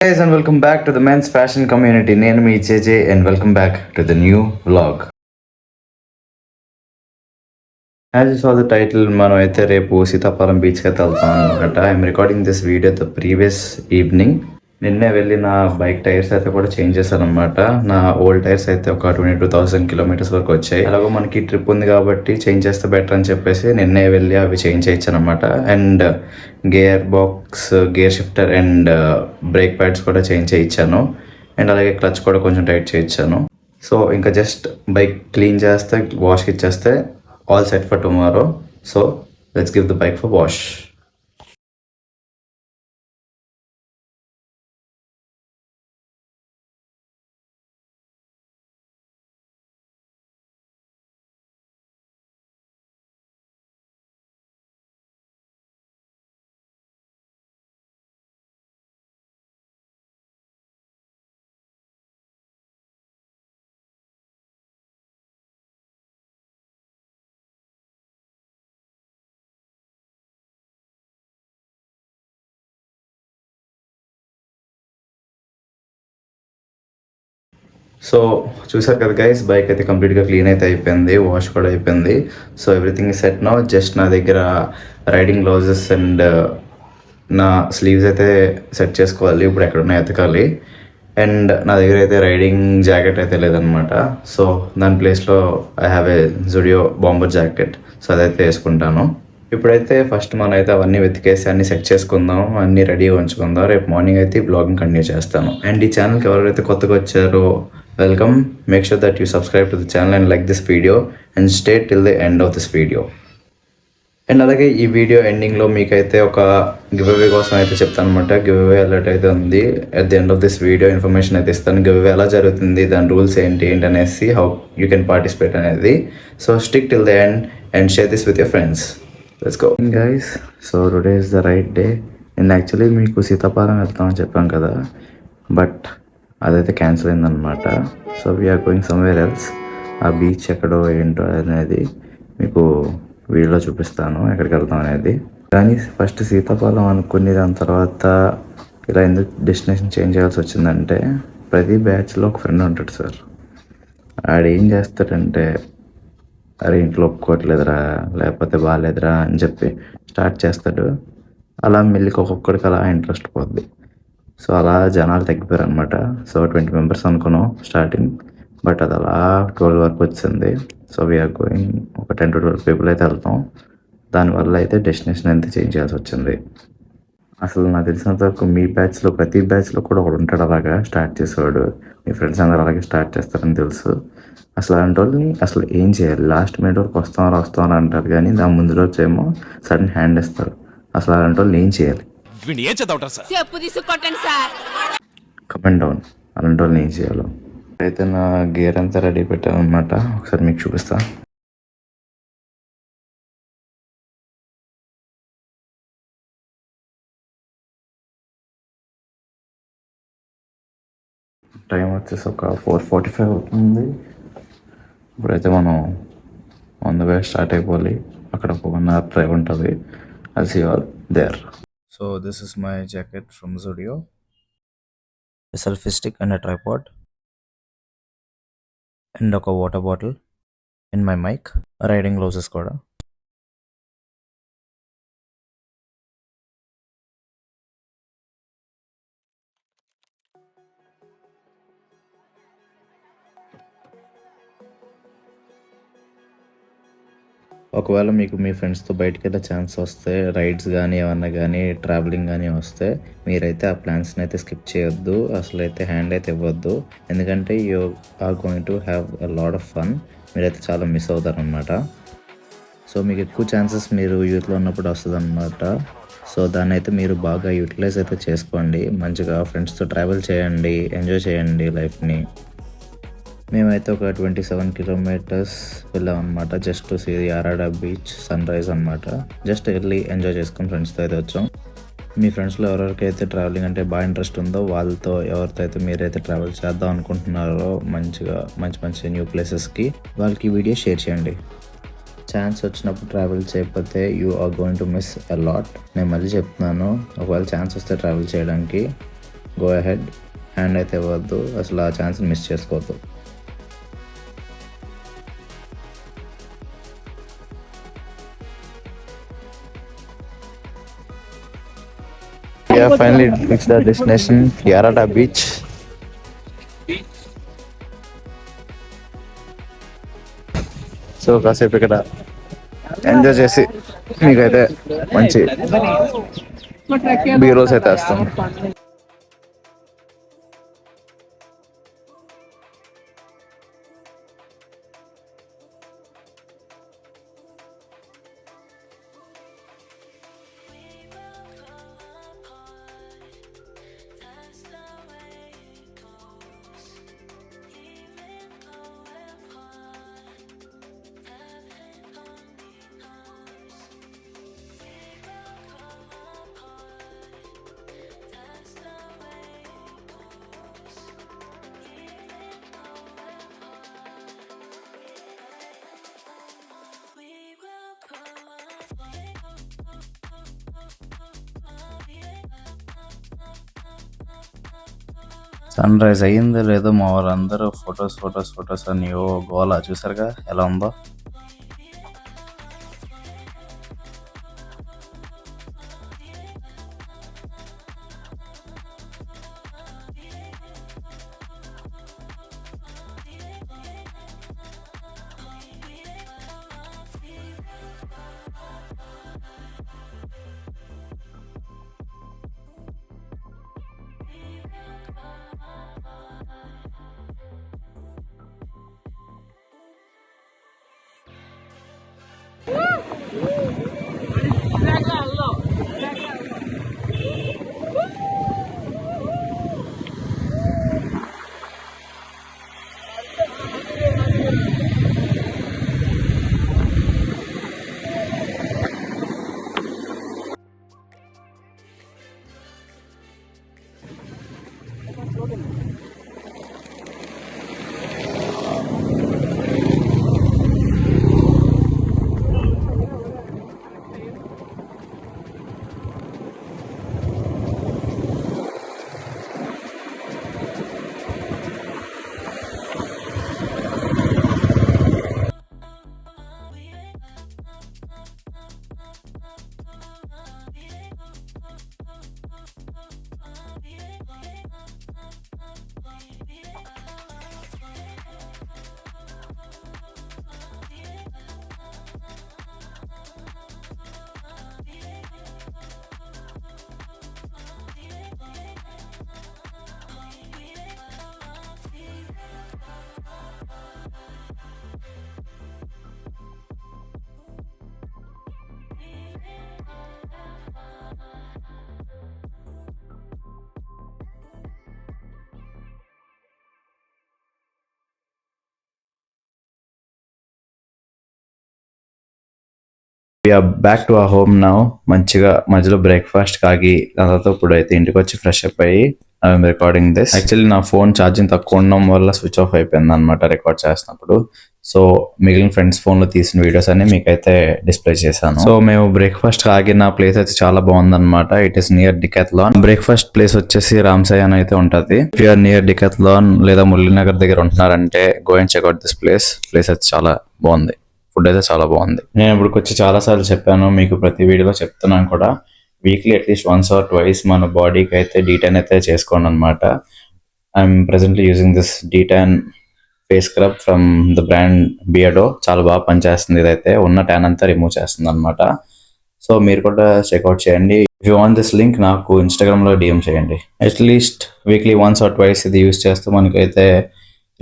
Guys, and welcome back to the men's fashion community. Name me JJ and welcome back to the new vlog. As you saw the title, మనం అయితే రేపు సీతాఫలం బీచ్కి అయితే వెళ్తాం అనమాట. I'm recording this video the previous evening. నిన్నే వెళ్ళి నా బైక్ టైర్స్ అయితే కూడా చేంజ్ చేశాను అనమాట. నా ఓల్డ్ టైర్స్ అయితే ఒక 22,000 కిలోమీటర్స్ వరకు వచ్చాయి. అలాగే మనకి ట్రిప్ ఉంది కాబట్టి చేంజ్ చేస్తే బెటర్ అని చెప్పేసి నిన్నే వెళ్ళి అవి చేంజ్ చేయించాను అనమాట. And gear box, gear shifter and brake pads కూడా చేంజ్ చేయించాను. అండ్ అలాగే క్లచ్ కూడా కొంచెం టైట్ చేయించాను. సో ఇంకా జస్ట్ బైక్ క్లీన్ చేస్తే వాష్కి ఇచ్చేస్తే all set for tomorrow. So let's give the bike for wash. So చూసారు కదా గైస్, బైక్ అయితే కంప్లీట్గా క్లీన్ అయితే అయిపోయింది, వాష్ కూడా అయిపోయింది. So everything set now. Just నా దగ్గర రైడింగ్ గ్లౌజెస్ అండ్ నా స్లీవ్స్ అయితే సెట్ చేసుకోవాలి. ఇప్పుడు ఎక్కడున్నాయి ఎతకాలి. అండ్ నా దగ్గర అయితే రైడింగ్ జాకెట్ అయితే లేదనమాట. సో దాని ప్లేస్లో I have a Zudio bomber jacket. So అదైతే వేసుకుంటాను. ఇప్పుడైతే ఫస్ట్ మనం అయితే అవన్నీ వెతికేసి అన్ని సెట్ చేసుకుందాం, అన్నీ రెడీగా ఉంచుకుందాం. రేపు మార్నింగ్ అయితే బ్లాగింగ్ కంటిన్యూ చేస్తాను. అండ్ ఈ ఛానల్కి ఎవరైతే కొత్తగా వచ్చారో welcome. Make sure that you subscribe to the channel and like this video and stay till the end of this video. And అలాగే ఈ వీడియో ఎండింగ్లో మీకైతే ఒక గివ్ అవే కోసం అయితే చెప్తాను అనమాట. గివ్ అవే అలర్ట్ అయితే ఉంది. At the end of this video information అయితే ఇస్తాను. గివ్ అవే ఎలా జరుగుతుంది, దాని రూల్స్ ఏంటి అనేసి, హౌ యూ కెన్ పార్టిసిపేట్ అనేది. So stick till the end and share this with your friends. Let's go guys. So today is the right day. నేను actually మీకు సీతాఫలం వెళ్తామని చెప్పాను కదా, బట్ అదైతే క్యాన్సిల్ అయిందనమాట. So we are going somewhere else. ఆ బీచ్ ఎక్కడో ఏంటో అనేది మీకు వీడియోలో చూపిస్తాను, ఎక్కడికి వెళ్తాం అనేది. కానీ ఫస్ట్ సీతాఫలం అనుకుని దాని తర్వాత ఇలా ఎందుకు డెస్టినేషన్ చేంజ్ చేయాల్సి వచ్చిందంటే, ప్రతి బ్యాచ్లో ఒక ఫ్రెండ్ ఉంటాడు సార్. ఆడేం చేస్తాడంటే, అరే ఇంట్లో ఒప్పుకోవట్లేదురా, లేకపోతే బాగాలేదురా అని చెప్పి స్టార్ట్ చేస్తాడు. అలా మెల్లికి ఒక్కొక్కడికి అలా ఇంట్రెస్ట్ పోద్ది. సో అలా జనాలు తగ్గిపోయారు అనమాట. సో 20 మెంబర్స్ అనుకున్నాం స్టార్టింగ్, బట్ అది అలా 12 వరకు వచ్చింది. సో వీఆర్ గోయింగ్ ఒక 10 to 12 పీపుల్ అయితే వెళ్తాం. దానివల్ల అయితే డెస్టినేషన్ అయితే చేంజ్ చేయాల్సి వచ్చింది. అసలు నాకు తెలిసినంత వరకు మీ బ్యాచ్లో ప్రతి బ్యాచ్లో కూడా ఒకడు ఉంటాడు అలాగా స్టార్ట్ చేసేవాడు. మీ ఫ్రెండ్స్ అందరూ అలాగే స్టార్ట్ చేస్తారని తెలుసు. అసలు అలాంటి వాళ్ళని అసలు ఏం చేయాలి, లాస్ట్ మినిట్ వరకు వస్తామని అంటారు, కానీ దాని ముందు రోజు ఏమో సడన్ హ్యాండ్ ఇస్తారు. అసలు అలాంటి వాళ్ళని ఏం చేయాలి, కమెంట్ డౌన్. అలాంటి వాళ్ళని ఏం చేయాలో. అయితే నా గేర్ అంతా రెడీ పెట్టాను అనమాట, ఒకసారి మీకు చూపిస్తా. టైం వచ్చేసి ఒక 4:45 అవుతుంది. ఇప్పుడైతే మనం ఆన్ ద వే స్టార్ట్ అయిపోవాలి. అక్కడ ఒక 1 hour డ్రైవ్ ఉంటుంది. I'll see you all there. So this is my jacket from Zudio, selfie stick and a tripod and ఒక water bottle and my mic, riding gloves కూడా. ఒకవేళ మీకు మీ ఫ్రెండ్స్తో బయటకు వెళ్ళే ఛాన్స్ వస్తే, రైడ్స్ కానీ ఏమన్నా కానీ ట్రావెలింగ్ కానీ వస్తే, మీరైతే ఆ ప్లాన్స్ని అయితే స్కిప్ చేయొద్దు. అసలు అయితే హ్యాండ్ అయితే ఇవ్వద్దు. ఎందుకంటే you are going to have a lot of fun. మీరైతే చాలా మిస్ అవుతారనమాట. సో మీకు ఎక్కువ ఛాన్సెస్ మీరు యూత్లో ఉన్నప్పుడు వస్తుంది అనమాట. సో దాన్ని అయితే మీరు బాగా యూటిలైజ్ అయితే చేసుకోండి. మంచిగా ఫ్రెండ్స్తో ట్రావెల్ చేయండి, ఎంజాయ్ చేయండి లైఫ్ని. మేమైతే ఒక 27 kilometers వెళ్ళామన్నమాట, just to see Yarada beach sunrise అనమాట. జస్ట్ వెళ్ళి ఎంజాయ్ చేసుకుని ఫ్రెండ్స్తో అయితే వచ్చాం. మీ ఫ్రెండ్స్లో ఎవరికైతే ట్రావెలింగ్ అంటే బాగా ఇంట్రెస్ట్ ఉందో, వాళ్ళతో ఎవరితో అయితే మీరైతే ట్రావెల్ చేద్దాం అనుకుంటున్నారో మంచిగా మంచి న్యూ ప్లేసెస్కి, వాళ్ళకి ఈ వీడియో షేర్ చేయండి. ఛాన్స్ వచ్చినప్పుడు ట్రావెల్ చేయకపోతే you are going to miss a lot. నేను మళ్ళీ చెప్తున్నాను, ఒకవేళ ఛాన్స్ వస్తే ట్రావెల్ చేయడానికి గో అహెడ్, హ్యాండ్ అయితే ఇవ్వద్దు, అసలు ఆ ఛాన్స్ని మిస్ చేసుకోవద్దు. Yeah, finally reached the destination, Yarata Beach. So కాసేపు ఇక్కడ ఎంజాయ్ చేసి మీకైతే మంచి బీరోస్ అయితే వేస్తాం. సన్ రైజ్ అయ్యిందో లేదో మా వాళ్ళందరూ ఫొటోస్ అని ఓ గోలా చూసారుగా ఎలా ఉందో. We are back to our home now. మంచిగా మధ్యలో బ్రేక్ఫాస్ట్ కాగి తర్వాత ఇప్పుడు అయితే ఇంటికి వచ్చి ఫ్రెష్ అప్ అయ్యి ఐఎమ్ రికార్డింగ్ దిస్. యాక్చువల్లీ నా ఫోన్ ఛార్జింగ్ తక్కువ ఉండడం వల్ల స్విచ్ ఆఫ్ అయిపోయింది అనమాట రికార్డ్ చేస్తున్నప్పుడు. సో మిగిలిన ఫ్రెండ్స్ ఫోన్ లో తీసిన వీడియోస్ అన్ని మీకైతే డిస్ప్లే చేశాను. సో మేము బ్రేక్ఫాస్ట్ ఆగిన ప్లేస్ అయితే చాలా బాగుందన్నమాట. It is near Decathlon. Breakfast place వచ్చేసి రామ్సాయి అని అయితే ఉంటది. ఇఫ్ యూఆర్ నియర్ డికాథ్లాన్ లేదా మురళీనగర్ దగ్గర ఉంటున్నారంటే go and check out this place. Place అయితే చాలా బాగుంది. ఫుడ్ అయితే చాలా బాగుంది. నేను ఇప్పుడు వచ్చి చాలా సార్లు చెప్పాను, మీకు ప్రతి వీడియోలో చెప్తున్నాను కూడా, weekly at least once or twice మన బాడీకి అయితే డీటాన్ అయితే చేసుకోండి అనమాట. I'm presently using this D-Tan face scrub from the brand Beardo. చాలా బాగా పనిచేస్తుంది. ఇదైతే ఉన్న ట్యాన్ అంతా రిమూవ్ చేస్తుంది అనమాట. సో మీరు కూడా చెక్అవుట్ చేయండి. If you want this link నాకు ఇన్స్టాగ్రామ్ లో డిఎం చేయండి. At least weekly once or twice ఇది యూస్ చేస్తే మనకైతే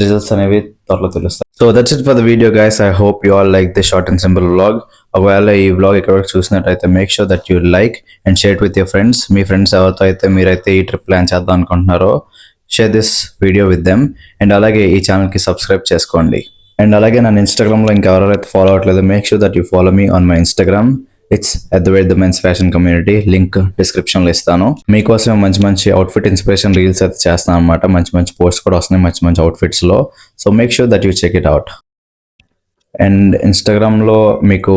రిజల్ట్స్ అనేవి త్వరలో తెలుస్తాయి. So that's it for the video guys. I hope you all like this short and simple vlog. ఒకవేళ ఈ వ్లాగ్ ఇక్కడ వరకు చూసినట్టయితే make sure that you like and share with your friends. Me friends ఎవరితో అయితే మీరైతే ఈ ట్రిప్ ప్లాన్ చేద్దాం అనుకుంటున్నారో share this video with them. And అలాగే ఈ ఛానల్కి సబ్స్క్రైబ్ చేసుకోండి. అండ్ అలాగే నన్ను ఇన్స్టాగ్రామ్లో ఇంకా ఎవరైతే ఫాలో అవ్వట్లేదు make sure that you follow me on my Instagram. It's @the men's fashion community. Link description లో ఇస్తాను. మీకోసం మంచి మంచి అవుట్ఫిట్ ఇన్స్పిరేషన్ రీల్స్ అయితే చేస్తాను అనమాట. మంచి మంచి పోస్ట్ కూడా వస్తున్నాయి మంచి మంచి అవుట్ఫిట్స్ లో. So make sure that you check it out. And Instagram లో మీకు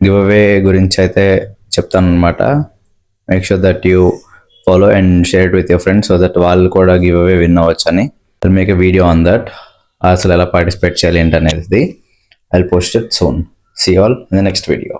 గివ్ అవే గురించి అయితే చెప్తాను అనమాట. Make sure that you follow and share it with your friends so that వాళ్ళు కూడా గివ్ అవే విన్ అవ్వచ్చు అని. I'll make a video on that. అసలు ఎలా పార్టిసిపేట్ చేయాలి ఏంటనేది. I'll post it soon. See you all in the next video.